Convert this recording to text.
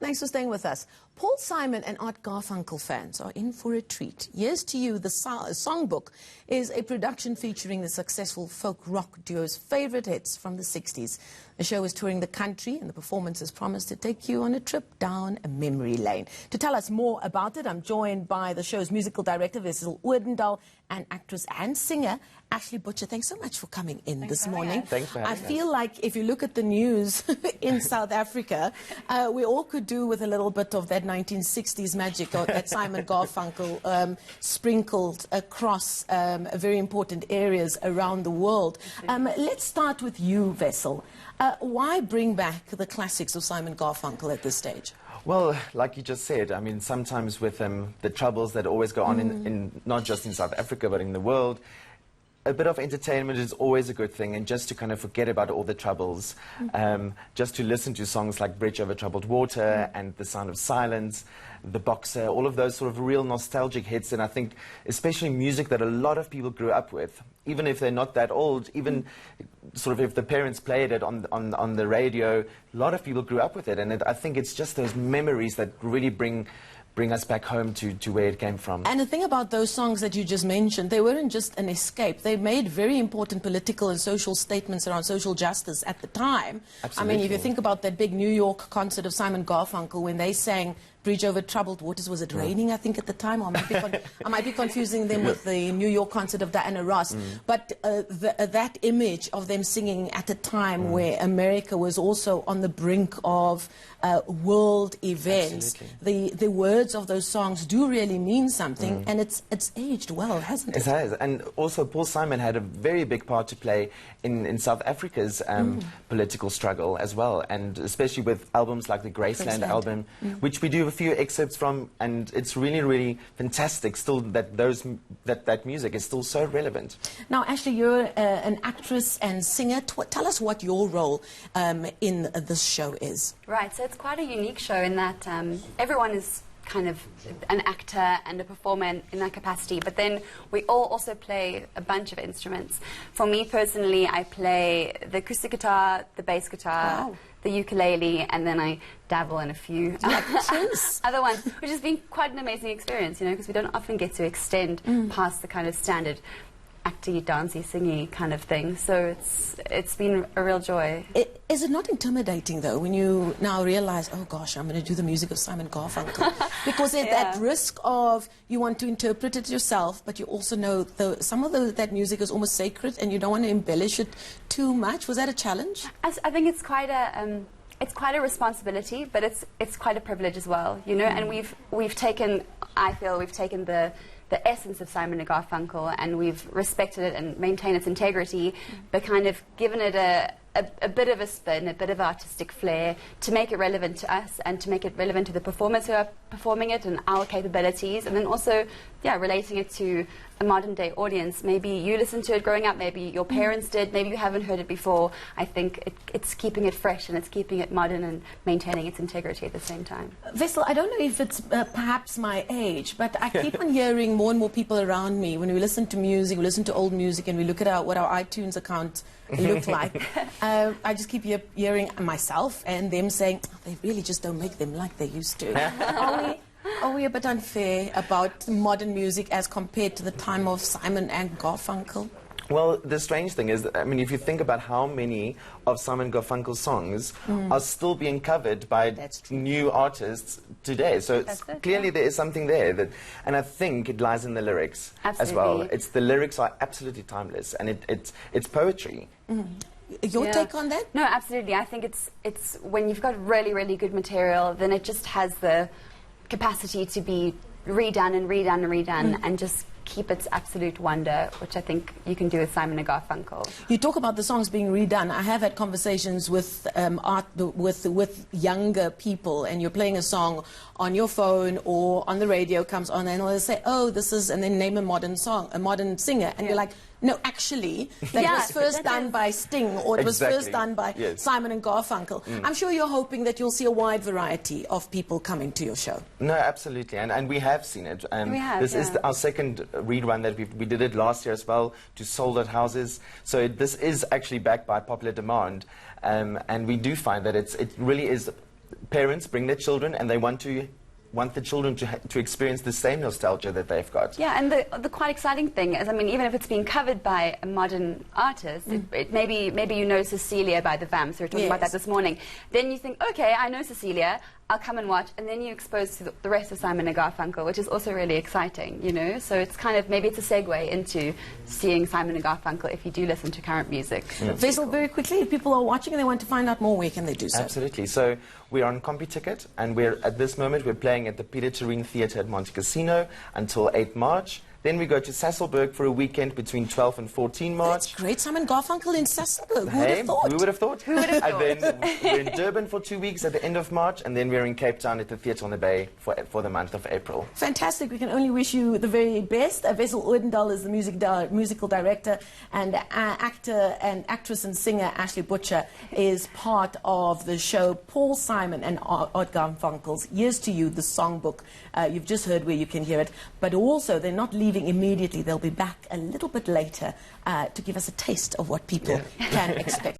Thanks for staying with us. Paul Simon and Art Garfunkel fans are in for a treat. Years to You, the Songbook is a production featuring the successful folk rock duo's favorite hits from the 60s. The show is touring the country and the performances promise to take you on a trip down a memory lane. To tell us more about it, I'm joined by the show's musical director, Wessel Odendaal, and actress and singer, Ashley Butcher. Thanks so much for coming in this morning. Thanks for having us. I feel like if you look at the news in South Africa, we all could do with a little bit of that 1960s magic that Simon Garfunkel sprinkled across very important areas around the world. Let's start with you, Wessel. Why bring back the classics of Simon Garfunkel at this stage? Well, like you just said, I mean, sometimes with the troubles that always go on in not just in South Africa, but in the world, a bit of entertainment is always a good thing, and just to kind of forget about all the troubles, just to listen to songs like Bridge Over Troubled Water and The Sound of Silence, The Boxer, all of those sort of real nostalgic hits, and I think especially music that a lot of people grew up with, even if they're not that old, even sort of if the parents played it on the radio, a lot of people grew up with it, and I think it's just those memories that really bring us back home to where it came from. And the thing about those songs that you just mentioned, they weren't just an escape. They made very important political and social statements around social justice at the time. Absolutely. I mean, if you think about that big New York concert of Simon Garfunkel, when they sang Bridge Over Troubled Waters, was it raining, I think, at the time? Or I might be confusing them with the New York concert of Diana Ross. But that image of them singing at a time where America was also on the brink of world events, the words of those songs do really mean something, and it's aged well, hasn't it? It has. And also Paul Simon had a very big part to play in South Africa's political struggle as well, and especially with albums like the Graceland album, which we do a few excerpts from, and it's really, really fantastic still that that music is still so relevant. Now, Ashley, you're an actress and singer. Tell us what your role in this show is. Right, so it's quite a unique show in that everyone is kind of an actor and a performer in that capacity, but then we all also play a bunch of instruments. For me personally, I play the acoustic guitar, the bass guitar, the ukulele, and then I dabble in a few other ones, which has been quite an amazing experience, you know, because we don't often get to extend past the kind of standard acty, dancey, singy kind of thing. So it's been a real joy. Is it not intimidating, though, when you now realize, oh gosh, I'm going to do the music of Simon Garfunkel? Because there's that risk of you want to interpret it yourself, but you also know some of that music is almost sacred and you don't want to embellish it too much. Was that a challenge? I think it's quite a responsibility, but it's quite a privilege as well, you know. And we've taken, I feel we've taken the essence of Simon and Garfunkel, and we've respected it and maintained its integrity, but kind of given it a bit of a spin, a bit of artistic flair to make it relevant to us and to make it relevant to the performers who are performing it and our capabilities, and then also, relating it to a modern day audience. Maybe you listened to it growing up, maybe your parents did, maybe you haven't heard it before. I think it's keeping it fresh and it's keeping it modern and maintaining its integrity at the same time. Wessel, I don't know if it's perhaps my age, but I keep on hearing more and more people around me, when we listen to music, we listen to old music and we look at what our iTunes account look like, I just keep hearing myself and them saying, oh, they really just don't make them like they used to. Are we a bit unfair about modern music as compared to the time of Simon and Garfunkel? Well, the strange thing is, I mean, if you think about how many of Simon Garfunkel's songs are still being covered by new artists today, so clearly there is something there, and I think it lies in the lyrics as well. The lyrics are absolutely timeless, and it's poetry. Your take on that? No, absolutely. I think it's when you've got really, really good material, then it just has the capacity to be redone and redone and redone and just keep its absolute wonder, which I think you can do with Simon and Garfunkel. You talk about the songs being redone. I have had conversations with with younger people, and you're playing a song on your phone or on the radio, comes on, and they'll say, oh, this is, and then name a modern song, a modern singer, and you're like, no, actually, that was first done by Sting, or it was first done by Simon and Garfunkel. I'm sure you're hoping that you'll see a wide variety of people coming to your show. No, absolutely, and we have seen it. This is our second rerun that we did it last year as well to sold out houses. So this is actually backed by popular demand, and we do find that it really is parents bring their children and they want the children to experience the same nostalgia that they've got. Yeah, and the quite exciting thing is, I mean, even if it's being covered by a modern artist, maybe you know Cecilia by the Vamps, we were talking about that this morning, then you think, okay, I know Cecilia, I'll come and watch, and then you're exposed to the rest of Simon and Garfunkel, which is also really exciting, you know? So it's kind of, maybe it's a segue into seeing Simon and Garfunkel if you do listen to current music. Faisal, very quickly, if people are watching and they want to find out more, where can they do so? Absolutely. So we're on CompuTicket, and at this moment we're playing at the Peter Terrine Theatre at Monte Cassino until 8 March. Then we go to Sasolburg for a weekend between 12 and 14 March. That's great, Simon Garfunkel in Sasolburg. Who would have thought? Who would have thought? Who would have thought? And then we're in Durban for 2 weeks at the end of March, and then we're in Cape Town at the Theatre on the Bay for the month of April. Fantastic. We can only wish you the very best. Wessel Oudendal is the musical director, and actor and actress and singer Ashley Butcher is part of the show Paul Simon and Art Garfunkel's Years to You, the Songbook. You've just heard where you can hear it, but also they're not leaving immediately. They'll be back a little bit later to give us a taste of what people can expect.